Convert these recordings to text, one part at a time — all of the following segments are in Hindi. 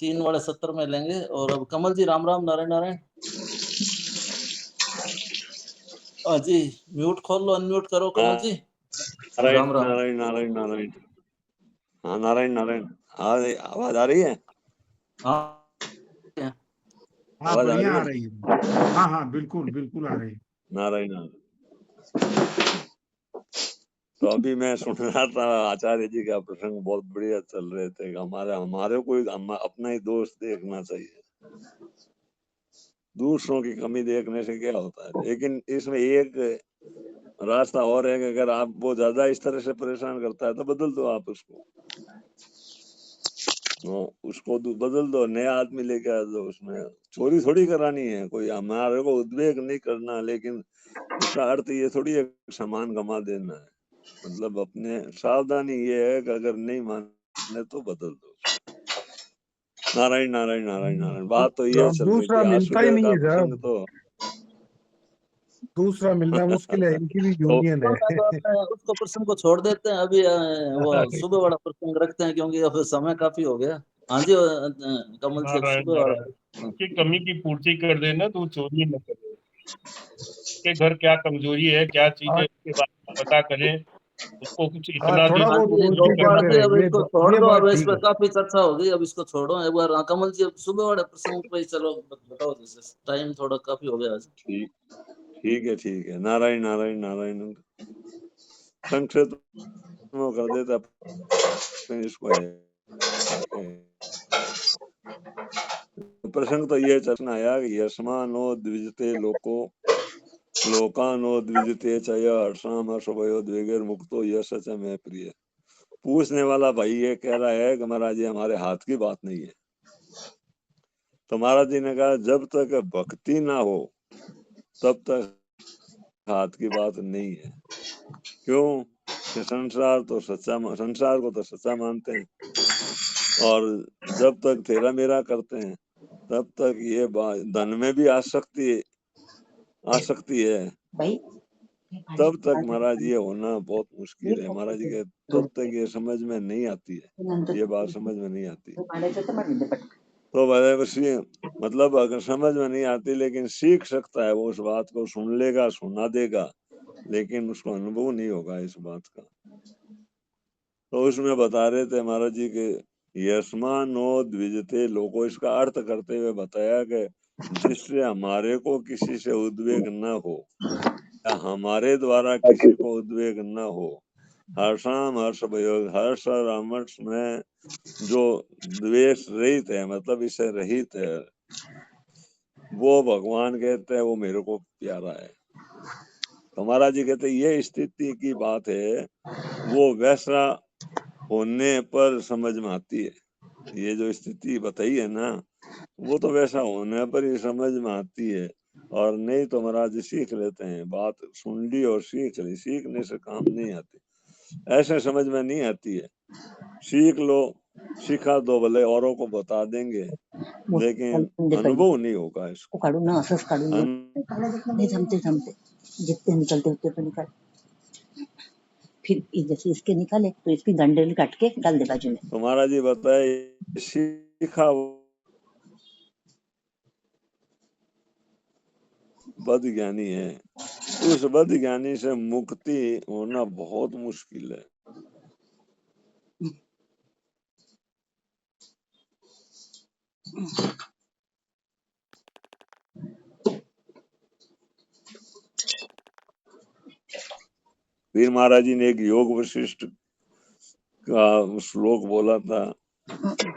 3 वाले 70 में लेंगे। और अब कमल जी, राम राम, नारायण नारायण। जी, म्यूट खोल लो, अनम्यूट करो कमल जी। नारायण राम राम। नारायण नारायण नारायण। हाँ नारायण नारायण। आवाज आ रही है? हाँ हाँ, आवाज आ बढ़िया रही आ है? रही है। हाँ हाँ, बिल्कुल बिल्कुल आ रही है। नारायण नारायण। तो अभी मैं सुन रहा था आचार्य जी का प्रसंग, बहुत बढ़िया चल रहे थे। हमारे को अपना ही दोष देखना चाहिए, दूसरों की कमी देखने से क्या होता है। लेकिन इसमें एक रास्ता और है कि अगर आप वो ज्यादा इस तरह से परेशान करता है तो बदल दो आप उसको, बदल दो, नया आदमी लेके आ दो। उसमें चोरी थोड़ी करानी है, कोई हमारे को उद्वेग नहीं करना। लेकिन उसका अर्थ ये थोड़ी है सामान गंवा देना है। मतलब अपने सावधानी ये है कि अगर नहीं माने तो बदल दो। नारायण नारायण नारायण नारायण। बात तो ये चल रही दूसरा थी आज मिलता ही सुबह नहीं का है प्रसंग। साहब, तो दूसरा मिलना मुश्किल है। इनकी भी तो यूनियन है। तो अपने उसको प्रश्न को छोड़ देते हैं अभी। वो सुबह वाला प्रसंग रखते हैं, क्योंकि अब समय काफी हो गया। हाँ जी, कमल जी, अब नारायण सुबह वाला। नारायण की कमी की पूर्ति कर देना, तो चोरी न करे। के घर क्या कमजोरी है, क्या चीज है, और उसके बारे में पता करें। उसको कुछ हाँ, इतना दे थोड़ा दे हाँ बहुत जो जी, पूरी पूर्ति कर गोपाल करते जी, अब रहेंगे, इसको छोड़ ये दो। अब बात इस ठीक पर है। काफी चर्चा हो गई, अब इसको छोड़ो एक बार। हाँ, कमल जी, अब सुबह वाले प्रसंग पे ही चलो, बताओ। जैसे टाइम थोड़ा काफी हो गया आज। ठीक है। नारायण नारायण नारायण। संक्षिप्त में कर देता इसको है। प्रसंग तो ये चलना आया कि यस्मानो द्विजते लोकानो द्विजते चय हर्षाम हर्षभयोद्वेगैर मुक्तो यश च मैं प्रिय। पूछने वाला भाई ये कह रहा है कि महाराज जी हमारे हाथ की बात नहीं है। तो महाराज जी ने कहा जब तक भक्ति ना हो तब तक हाथ की बात नहीं है। क्यों? कि संसार को तो सच्चा मानते हैं, और जब तक तेरा मेरा करते हैं तब तक ये धन में भी आसक्ति है, तब तक महाराज ये होना बहुत मुश्किल है। महाराज जी के तब तक ये समझ में नहीं आती है, ये बात समझ में नहीं आती। तो मतलब अगर समझ में नहीं आती, लेकिन सीख सकता है वो, उस बात को सुन लेगा, सुना देगा, लेकिन उसको अनुभव नहीं होगा इस बात का। तो उसमें बता रहे थे महाराज जी के यस्मानो द्विजते लोगो, इसका अर्थ करते हुए बताया कि जिससे हमारे को किसी से उद्वेग न हो, या हमारे द्वारा किसी को उद्वेग न हो। हर्षाम हर्ष भयोग, हर्ष और अमर्ष में जो द्वेष रहित है, मतलब इससे रहित है, वो भगवान कहते हैं वो मेरे को प्यारा है। तो महाराज जी कहते ये स्थिति की बात है, वो वैसा होने पर समझ में आती है। ये जो स्थिति बताई है ना, वो तो वैसा होने पर ही समझ में आती है, और नहीं तो महाराज सीख लेते हैं। बात सुन ली और सीख ली, सीखने से काम नहीं आती, ऐसे समझ में नहीं आती है। सीख लो, सिखा दो, भले औरों को बता देंगे, लेकिन अनुभव नहीं होगा इसको। जितने निकलते उतने तो निकल, फिर जैसे इसके निकाले तो इसकी डंडल काट के डाल दे बाजू में। तो महाराज जी बताए सीखा बद ज्ञानी है, उस बद ज्ञानी से मुक्ति होना बहुत मुश्किल है। फिर महाराज जी ने एक योग वशिष्ठ का श्लोक बोला था,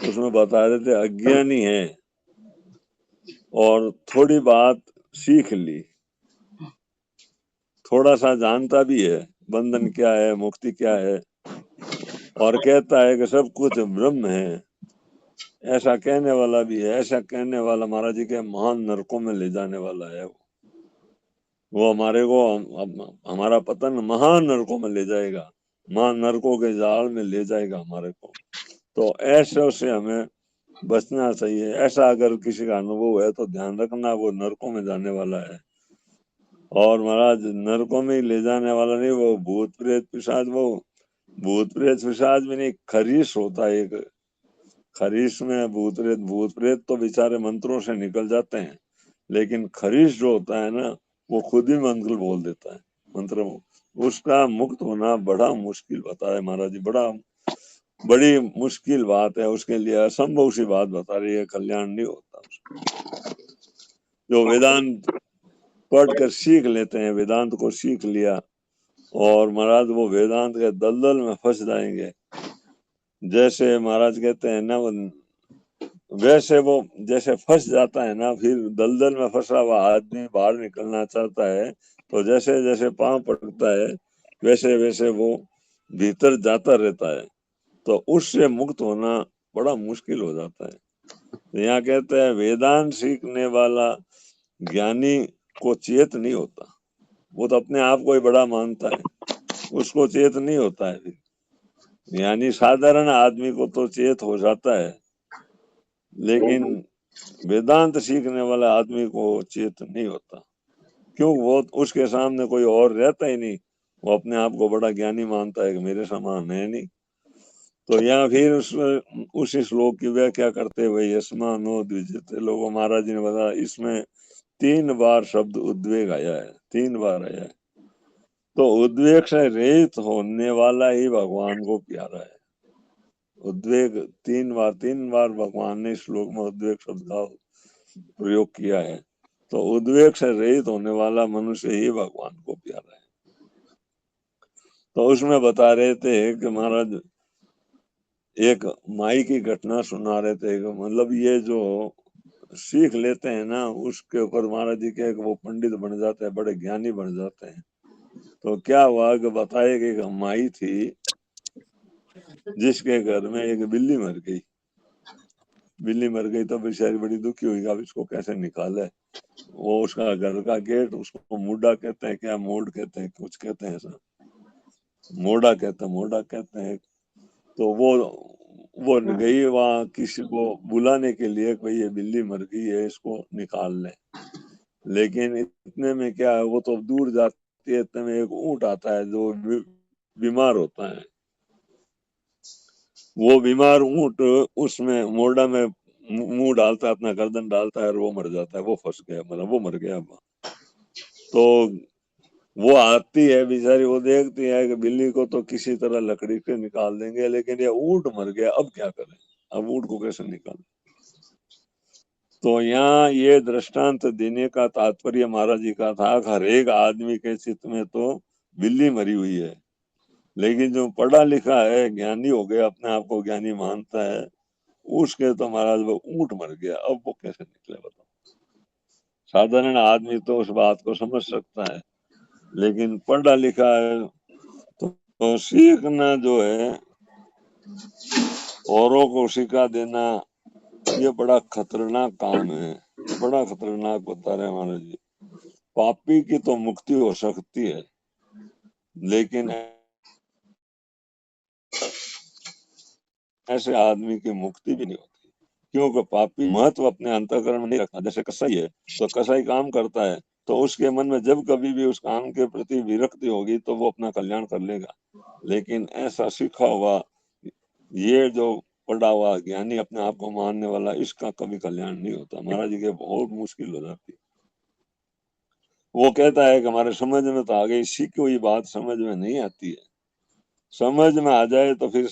उसमें बता रहे थे अज्ञानी है और थोड़ी बात सीख ली, थोड़ा सा जानता भी है बंधन क्या है, मुक्ति क्या है, और कहता है कि सब कुछ ब्रह्म है, ऐसा कहने वाला भी है। ऐसा कहने वाला महाराज जी के महान नरकों में ले जाने वाला है। वो हमारे को हमारा पतन महान नरकों में ले जाएगा, महान नरकों के जाल में ले जाएगा हमारे को। तो ऐसे से हमें बचना चाहिए। ऐसा अगर किसी का अनुभव है तो ध्यान रखना, वो नरकों में जाने वाला है। और महाराज नरकों में ही ले जाने वाला नहीं, वो भूत प्रेत पिशाच, वो भूत प्रेत पिशाच में नहीं, खरीश होता है एक, खरीश में भूत प्रेत तो बेचारे मंत्रों से निकल जाते हैं, लेकिन खरीश जो होता है ना वो खुद ही मंत्र बोल देता है, मंत्र उसका मुक्त होना बड़ा मुश्किल बताया महाराज जी, बड़ी मुश्किल बात है, उसके लिए असंभव सी बात बता रही है, कल्याण नहीं होता उसका। जो वेदांत पढ़ कर सीख लेते हैं, वेदांत को सीख लिया और महाराज वो वेदांत के दलदल में फंस जाएंगे। जैसे महाराज कहते हैं ना, वैसे वो जैसे फंस जाता है ना, फिर दलदल में फंसा हुआ आदमी बाहर निकलना चाहता है तो जैसे जैसे पांव पड़ता है वैसे वैसे वो भीतर जाता रहता है, तो उससे मुक्त होना बड़ा मुश्किल हो जाता है। तो यहाँ कहते हैं वेदांत सीखने वाला ज्ञानी को चेत नहीं होता, वो तो अपने आप को ही बड़ा मानता है, उसको चेत नहीं होता है। फिर यानी साधारण आदमी को तो चेत हो जाता है, लेकिन वेदांत सीखने वाला आदमी को चेत नहीं होता, क्यों? वो उसके सामने कोई और रहता ही नहीं, वो अपने आप को बड़ा ज्ञानी मानता है कि मेरे समान है नहीं। तो यहाँ फिर उसी श्लोक की व्याख्या करते हुए यस्मानो द्विजते लोगों, महाराज जी ने बताया इसमें 3 बार शब्द उद्वेग आया है, 3 बार आया है। तो उद्वेग से रहित होने वाला ही भगवान को प्यारा है। उद्वेग 3 बार भगवान ने श्लोक में उद्वेग शब्द का प्रयोग किया है, तो उद्वेग से रहित होने वाला मनुष्य ही भगवान को प्यारा है। तो उसमें बता रहे थे कि महाराज एक माई की घटना सुना रहे थे, मतलब ये जो सीख लेते हैं ना उसके ऊपर महाराज जी के वो पंडित बन जाते हैं, बड़े ज्ञानी बन जाते हैं। तो क्या हुआ कि बताए कि एक माई थी जिसके घर में एक बिल्ली मर गई। बिल्ली मर गई तो बेचारी बड़ी दुखी हुई, अब इसको कैसे निकाले। वो उसका घर का गेट, उसको मुड्डा कहते हैं, क्या मोड़ कहते हैं, कुछ कहते हैं ऐसा, मोड़ा कहते हैं। तो वो गई वहां किसी को बुलाने के लिए, कोई ये बिल्ली मर गई है इसको निकाल ले। लेकिन इतने में क्या है, वो तो दूर जाती है, इतने में एक ऊंट आता है जो बीमार होता है। वो बीमार ऊंट उसमें मोड़ा में मुंह डालता है, अपना गर्दन डालता है और वो मर जाता है, वो फंस गया, मतलब वो मर गया। तो वो आती है बेचारी, वो देखती है कि बिल्ली को तो किसी तरह लकड़ी से निकाल देंगे, लेकिन ये ऊंट मर गया, अब क्या करें, अब ऊंट को कैसे निकालें। तो यहाँ ये दृष्टांत देने का तात्पर्य महाराज जी का था, हर एक आदमी के चित्त में तो बिल्ली मरी हुई है, लेकिन जो पढ़ा लिखा है, ज्ञानी हो गया, अपने आप को ज्ञानी मानता है, उसके तो महाराज वो ऊंट मर गया, अब वो कैसे निकले बताओ। साधारण आदमी तो उस बात को समझ सकता है, लेकिन पढ़ा लिखा है तो सीखना जो है, औरों को सिखा देना, ये बड़ा खतरनाक काम है, बड़ा खतरनाक बता रहे हैं महाराज जी। पापी की तो मुक्ति हो सकती है, लेकिन ऐसे आदमी की मुक्ति भी नहीं होती, क्योंकि पापी महत्व अपने अंतःकरण में नहीं रखता। जैसे कसाई है, तो कसाई काम करता है, तो उसके मन में जब कभी भी उस काम के प्रति विरक्ति होगी तो वो अपना कल्याण कर लेगा। लेकिन ऐसा सीखा हुआ, ये जो पढ़ा हुआ ज्ञानी अपने आप को मानने वाला, इसका कभी कल्याण नहीं होता। महाराज जी के बहुत मुश्किल हो जाती। वो कहता है कि हमारे समझ में तो आ गई, सीखी हुई बात समझ में नहीं आती है, समझ में आ जाए तो फिर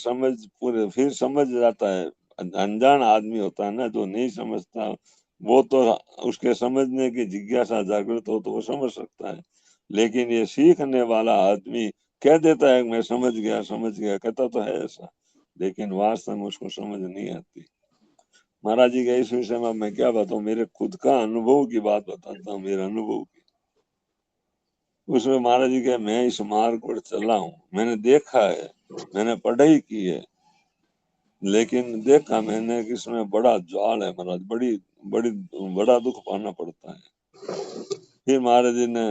फिर समझ जाता है। अनजान आदमी होता है ना, जो नहीं समझता, वो तो उसके समझने की जिज्ञासा जागृत हो तो वो समझ सकता है। लेकिन ये सीखने वाला आदमी कह देता है मैं समझ गया, कहता तो है ऐसा, लेकिन वास्तव में उसको समझ नहीं आती। महाराज जी के इस विषय में मैं क्या बताऊं, मेरे खुद का अनुभव की बात बताता हूँ, मेरे अनुभव की। उसमें महाराज जी के, मैं इस मार्ग पर चला हूँ, मैंने देखा है, मैंने पढ़ाई की है, लेकिन देखा मैंने कि इसमें बड़ा ज्वाल है महाराज, बड़ा दुख पाना पड़ता है। फिर महाराज जी ने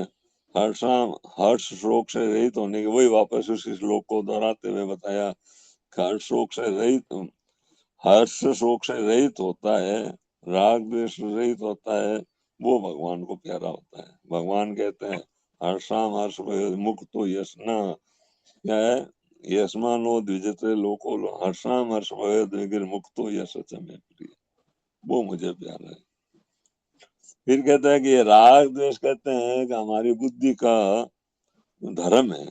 हर्ष शोक से रहित होने के, वही वापस उसी श्लोक को दोहराते हुए बताया, हर्ष शोक से रहित होता है, राग द्वेष रहित होता है, वो भगवान को प्यारा होता है। भगवान कहते हैं हर्षाम हर्ष मुक्त यश न, क्या है, यस्मानो द्विजते लोको हर्षाम हर्ष भय द्विगिर मुक्तो यश में प्रिय, वो मुझे प्यारा है। फिर कहता है कि ये राग द्वेष कहते हैं कि हमारी बुद्धि का धर्म है।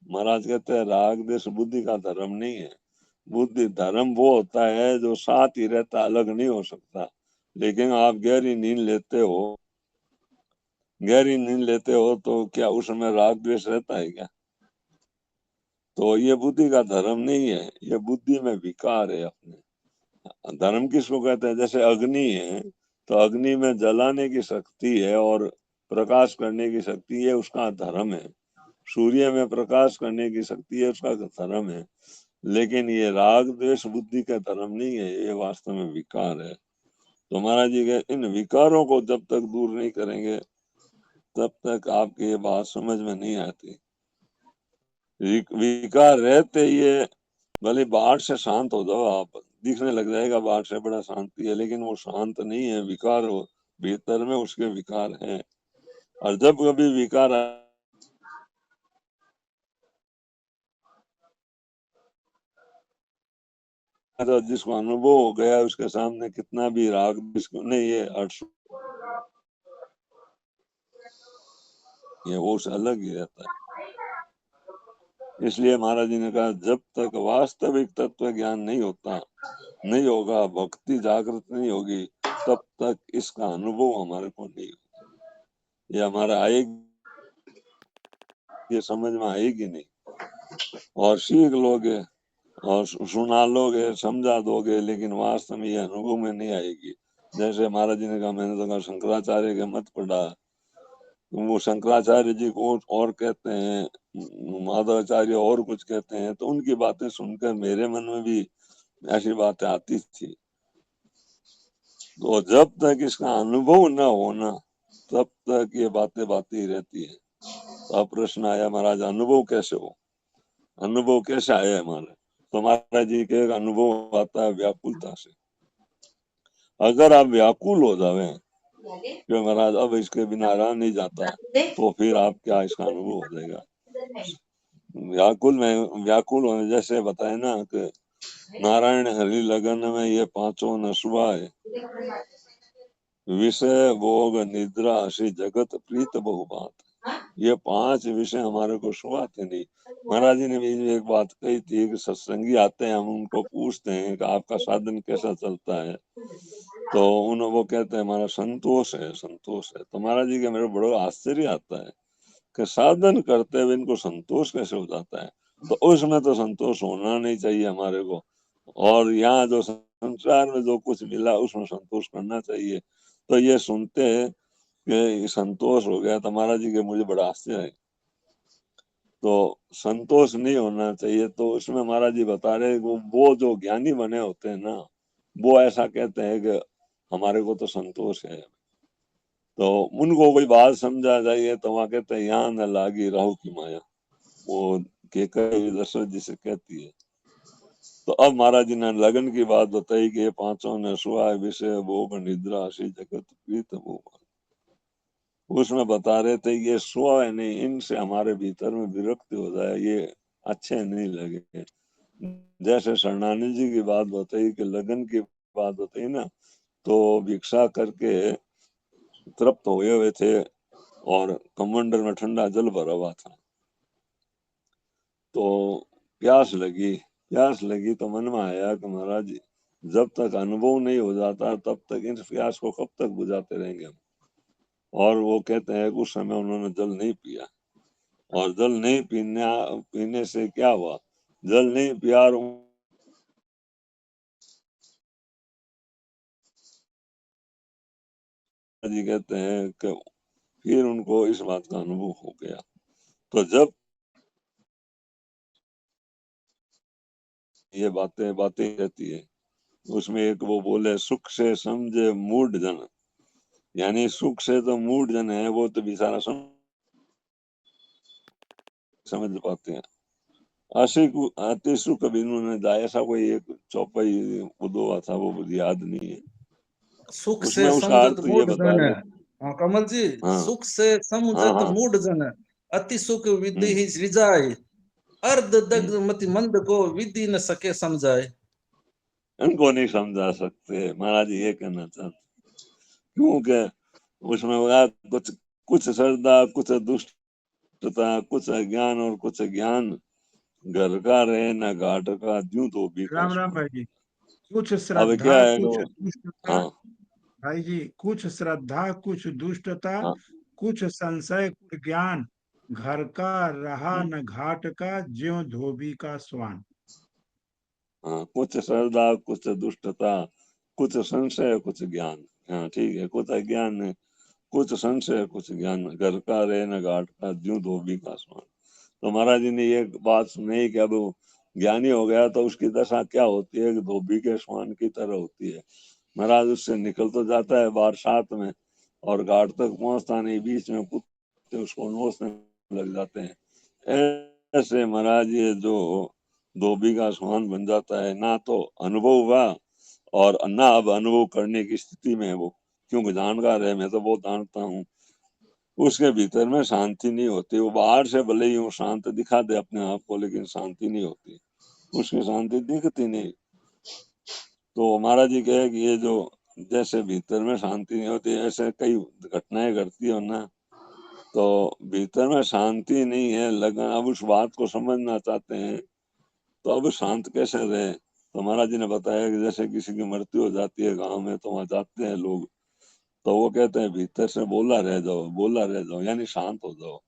महाराज कहते हैं राग द्वेष बुद्धि का धर्म नहीं है। बुद्धि धर्म वो होता है जो साथ ही रहता, अलग नहीं हो सकता। लेकिन आप गहरी नींद लेते हो, गहरी नींद लेते हो तो क्या उसमें राग द्वेष रहता है क्या? तो ये बुद्धि का धर्म नहीं है, ये बुद्धि में विकार है अपने। धर्म किसको कहते हैं? जैसे अग्नि है तो अग्नि में जलाने की शक्ति है और प्रकाश करने की शक्ति है, उसका धर्म है। सूर्य में प्रकाश करने की शक्ति है, उसका धर्म है। लेकिन ये राग द्वेष बुद्धि का धर्म नहीं है, ये वास्तव में विकार है। तो महाराज जी के इन विकारों को जब तक दूर नहीं करेंगे तब तक आपकी ये बात समझ में नहीं आती। विकार रहते ये भले बाहर से शांत हो जाओ, आप दिखने लग जाएगा बाहर से बड़ा शांति है, लेकिन वो शांत नहीं है, विकार हो भीतर में उसके विकार हैं। और जब कभी विकार तो जिसको अनुभव हो गया उसके सामने कितना भी राग नहीं, ये अर्थ ये वो से अलग ही रहता है। इसलिए महाराज जी ने कहा जब तक वास्तविक तत्व ज्ञान नहीं होता, नहीं होगा, भक्ति जागृत नहीं होगी, तब तक इसका अनुभव हमारे को नहीं होगा। ये हमारा आएगी, ये समझ में आएगी नहीं। और सीख लोगे और सुना लोगे, समझा दोगे, लेकिन वास्तव में ये अनुभव में नहीं आएगी। जैसे महाराज जी ने कहा मैंने तो कहा शंकराचार्य के मत पढ़ा, वो शंकराचार्य जी को और कहते हैं, माधवाचार्य और कुछ कहते हैं, तो उनकी बातें सुनकर मेरे मन में भी ऐसी बातें आती थी। तो जब तक इसका अनुभव न होना तब तक ये बातें ही रहती है। तो अब प्रश्न आया महाराज अनुभव कैसे हो? अनुभव कैसे आया हमारे? तो महाराज जी के अनुभव आता है व्याकुलता से। अगर आप व्याकुल हो जावे कि महाराज अब इसके बिना रहा नहीं जाता, तो फिर आप क्या इसका अनुभव हो जाएगा। व्याकुल होने जैसे बताए ना कि नारायण हरि लगन में ये पांचों नशुआए, विषय भोग निद्रा हसी जगत प्रीत बहु बात। ये पांच विषय हमारे को छुआते नहीं। महाराज जी ने भी एक बात कही थी कि सत्संगी आते हैं, हम उनको पूछते हैं कि आपका साधन कैसा चलता है, तो उन्होंने वो कहते हैं हमारा संतोष है, संतोष है। तो महाराज जी के मेरे बड़ो आश्चर्य आता है कि साधन करते हुए इनको संतोष कैसे हो जाता है। तो उसमें तो संतोष होना नहीं चाहिए हमारे को, और यहाँ जो संसार में जो कुछ मिला उसमें संतोष करना चाहिए। तो ये सुनते हैं कि संतोष हो गया, तो महाराज जी के मुझे बड़ा आश्चर्य है। तो संतोष नहीं होना चाहिए। तो उसमें महाराज जी बता रहे वो जो ज्ञानी बने होते हैं ना, वो ऐसा कहते हैं कि हमारे को तो संतोष है। तो उनको कोई बात समझा जाइए तो वहां कहते हैं यहाँ न लागी राहु की माया, वो दशरथ जी से कहती है। तो अब महाराज जी ने लगन की बात बताई कि ये पांचों ने सुहा विषय भोग निद्रा हसी जगत प्रीत वो, उसमें बता रहे थे ये स्व है नहीं, इनसे हमारे भीतर में विरक्ति हो जाए, ये अच्छे नहीं लगे। जैसे शरणानंद जी की बात बताई कि लगन की बात बताई ना, तो भिक्षा करके तृप्त हुए हुए थे और कमंडल में ठंडा जल भरा हुआ था। तो प्यास लगी तो मन में आया कि महाराज जी जब तक अनुभव नहीं हो जाता तब तक इन प्यास को कब तक बुझाते रहेंगे हम। और वो कहते हैं उस समय उन्होंने जल नहीं पिया, और जल नहीं पीने से क्या हुआ, जल नहीं पिया और जी कहते हैं कि फिर उनको इस बात का अनुभव हो गया। तो जब ये बातें रहती है, उसमें एक वो बोले सुख से समझे मूढ़ जन, यानी सुख से तो मूढ़ जन है वो तो बेचारा समझ पाते हैं। अति सुख बिनु न जाए, ऐसा कोई एक चौपाई उदोवा था, वो मुझे याद नहीं है। सुख उसमें से उसका समझत अर्थ ये मूढ़ बता जन। रहे। हाँ कमल जी, हाँ सुख से हाँ समझत हाँ मूढ़ जन, अति सुख विधि ही सृजाए। अर्ध दग्ध मति मंद को विधि न सके समझाए। इनको नहीं समझा सकते, महाराज जी ये कहना चाहते, क्योंकि उसमें होगा कुछ कुछ श्रद्धा, कुछ दुष्टता, कुछ अज्ञान और कुछ ज्ञान, घर का रहे न घाट का, ज्यों धोबी का राम राम समान। भाई जी। कुछ अब श्रद्धा क्या है कुछ वो, दुष्टता, हाँ भाई जी, कुछ श्रद्धा कुछ दुष्टता, हाँ कुछ संशय कुछ ज्ञान, घर का रहा न घाट का, ज्यों धोबी का स्वान। हाँ, कुछ श्रद्धा कुछ दुष्टता, कुछ संशय कुछ ज्ञान, हाँ ठीक है, कुछ अज्ञान है, कुछ संशय कुछ ज्ञान, घर का रहे न घाट का, ज्यों धोबी का समान। तो महाराज जी ने ये बात सुनी कि अब वो ज्ञानी हो गया तो उसकी दशा क्या होती है कि धोबी के समान की तरह होती है। महाराज उससे निकल तो जाता है बरसात में और घाट तक पहुंचता नहीं, बीच में कुत्ते उसको नोचने लग जाते हैं। ऐसे महाराज ये जो धोबी का समान बन जाता है, ना तो अनुभव हुआ और ना अब अनुभव करने की स्थिति में है वो, क्योंकि जानकार है, मैं तो बहुत जानता हूँ। उसके भीतर में शांति नहीं होती, वो बाहर से भले ही वो शांत दिखा दे अपने आप को, लेकिन शांति नहीं होती, उसकी शांति दिखती नहीं। तो महाराज जी कहे कि ये जो जैसे भीतर में शांति नहीं होती, ऐसे कई घटनाएं घटती हो ना, तो भीतर में शांति नहीं है, लगन अब उस बात को समझना चाहते हैं, तो अब शांत कैसे रहे। तो महाराज जी ने बताया कि जैसे किसी की मृत्यु हो जाती है गांव में, तो वहां जाते हैं लोग, तो वो कहते हैं भीतर से बोला रह जाओ, यानी शांत हो जाओ।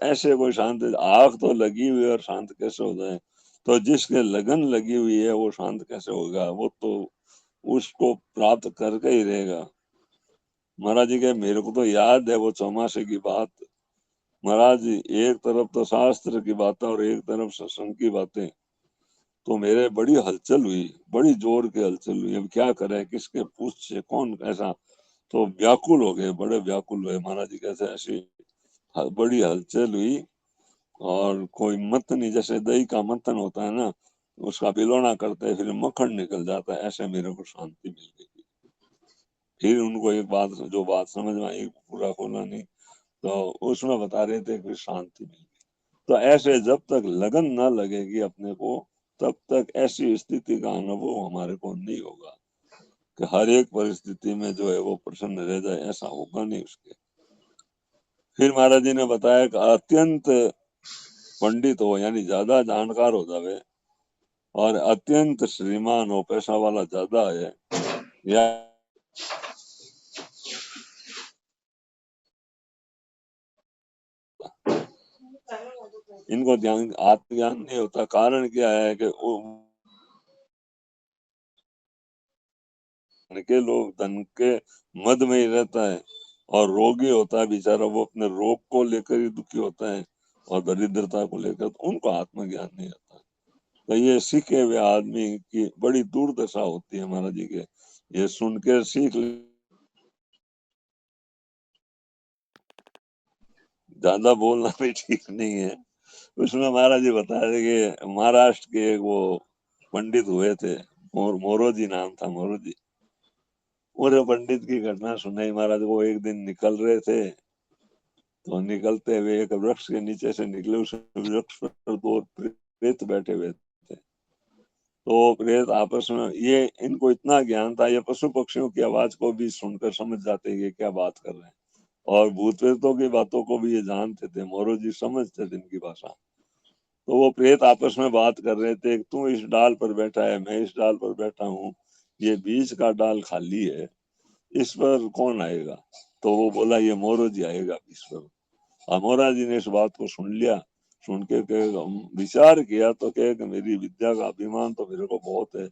ऐसे कोई शांत, आग तो लगी हुई है और शांत कैसे हो जाए। तो जिसके लगन लगी हुई है वो शांत कैसे होगा, वो तो उसको प्राप्त करके ही रहेगा। महाराज जी के मेरे को तो याद है वो चौमासे की बात। महाराज जी एक तरफ तो शास्त्र की बातें और एक तरफ सत्संग की बातें, तो मेरे बड़ी हलचल हुई, बड़ी जोर की हलचल हुई, अब क्या करें, किसके पूछ कौन ऐसा, तो व्याकुल हो गए, बड़े व्याकुल हुए। महाराज जी कैसे ऐसी बड़ी हलचल हुई और कोई मत नहीं, जैसे दही का मंथन होता है ना, उसका बिलोना करते हैं फिर मक्खन निकल जाता है, ऐसे मेरे को शांति मिल गई। फिर उनको एक बात, जो बात समझ में आई, पूरा खोला नहीं, तो उसमें बता रहे थे कि शांति मिल गई। तो ऐसे जब तक लगन ना लगेगी अपने को, तब तक ऐसी स्थिति का अनुभव हमारे को नहीं होगा कि हर एक परिस्थिति में जो है वो प्रसन्न रह जाए, ऐसा होगा नहीं उसके। फिर महाराज जी ने बताया कि अत्यंत पंडित हो, यानी ज्यादा जानकार हो जावे, और अत्यंत श्रीमान हो, पैसा वाला ज्यादा है, या इनको ध्यान आत्मज्ञान नहीं होता। कारण क्या है कि के लोग धन के मद में ही रहता है, और रोगी होता है बेचारा, वो अपने रोग को लेकर ही दुखी होता है और दरिद्रता को लेकर, तो उनको आत्मज्ञान नहीं आता। तो ये सीखे हुए आदमी की बड़ी दुर्दशा होती है महाराज जी के, ये सुन के सीख ज्यादा बोलना भी ठीक नहीं है। उसमें महाराज जी बता रहे कि महाराष्ट्र के एक वो पंडित हुए थे, मोरोजी नाम था, मोरोजी। और पंडित की घटना सुनाई महाराज को। एक दिन निकल रहे थे, तो निकलते हुए एक वृक्ष के नीचे से निकले, उस वृक्ष पर दो प्रेत बैठे हुए थे। तो प्रेत आपस में, ये इनको इतना ज्ञान था, ये पशु पक्षियों की आवाज को भी सुनकर समझ जाते ये क्या बात कर रहे हैं, और भूत प्रेतों की बातों को भी ये जानते थे, मोरो जी समझते थे इनकी भाषा। तो वो प्रेत आपस में बात कर रहे थे, तू इस डाल पर बैठा है, मैं इस डाल पर बैठा हूँ, ये बीच का डाल खाली है, इस पर कौन आएगा। तो वो बोला ये मोरो जी आएगा इस पर। अमोरा जी ने इस बात को सुन लिया, सुन के विचार किया, तो कहे कि मेरी विद्या का अभिमान तो मेरे को बहुत है,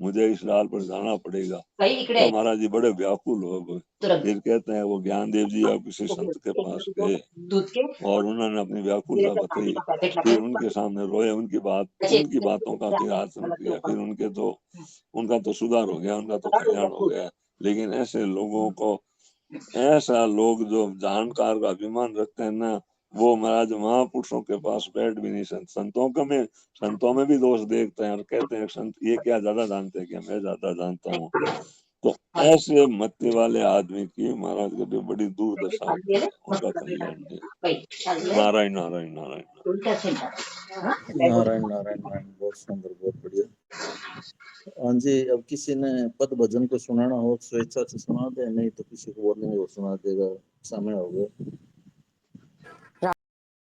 मुझे इस डाल पर जाना पड़ेगा। तो महाराज जी बड़े व्याकुल हो गए। फिर कहते हैं वो ज्ञान देव जी अब किसी संत के पास गए और उन्होंने अपनी व्याकुलता बताई, फिर उनके सामने रोए, उनकी बातों का फिर आचरण किया, फिर उनका तो सुधार हो गया, उनका तो कल्याण हो गया। लेकिन ऐसे लोगों को, ऐसा लोग जो जानकार का अभिमान रखते हैं ना, वो महाराज महापुरुषों के पास बैठ भी नहीं सकते। संतों में भी दोष देखते हैं और कहते हैं संत ये क्या ज्यादा जानते हैं क्या, मैं ज्यादा जानता हूँ। तो ऐसे मत्ते वाले आदमी की महाराज कभी बड़ी दुर्दशा होती है, उनका कल्याण नहीं। नारायण नारायण नारायण। नारायण नारायण नारायण, बहुत सुंदर, बहुत बढ़िया। हाँ जी, अब किसी ने पद भजन को सुनाना हो स्वेच्छा से सुना दे, नहीं तो किसी को बोलने को सुना देगा, समय हो गया।